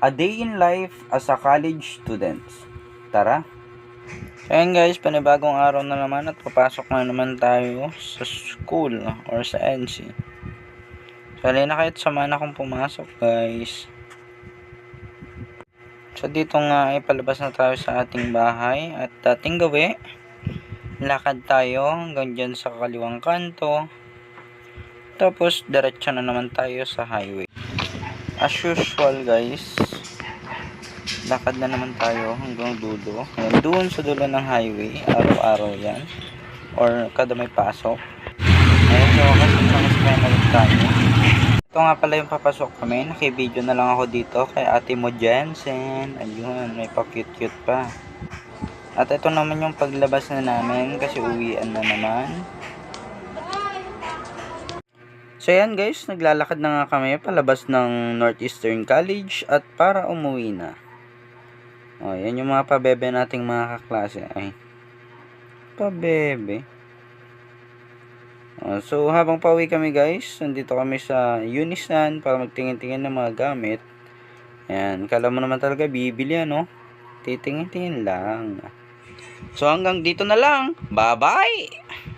A day in life as a college student. Tara! So ayan guys, panibagong araw na naman at papasok na naman tayo sa school or sa NC. So halina kayo at samahan akong pumasok guys. So dito nga ay palabas na tayo sa ating bahay at ating gawi. Lakad tayo hanggang dyan sa kaliwang kanto. Tapos diretso na naman tayo sa highway. As usual guys, lakad na naman tayo hanggang dulo. Ayan, doon sa dulo ng highway, araw-araw yan. Or kada may pasok. Ayan, so kasama na rin tayo. Ito nga pala yung papasok kami. Naki-video na lang ako dito kay ate mo Jensen. Ayun, may pa-cute-cute pa. At ito naman yung paglabas na namin kasi uwian na naman. So yan guys, naglalakad na nga kami palabas ng Northeastern College at para umuwi na. O, yan yung mga pabebe nating mga kaklase. Ay, pabebe. O, so habang pauwi kami guys, nandito kami sa Unisan para magtingin-tingin ng mga gamit. Ayan, kala mo naman talaga bibili ano. Titingin-tingin lang. So hanggang dito na lang. Bye-bye!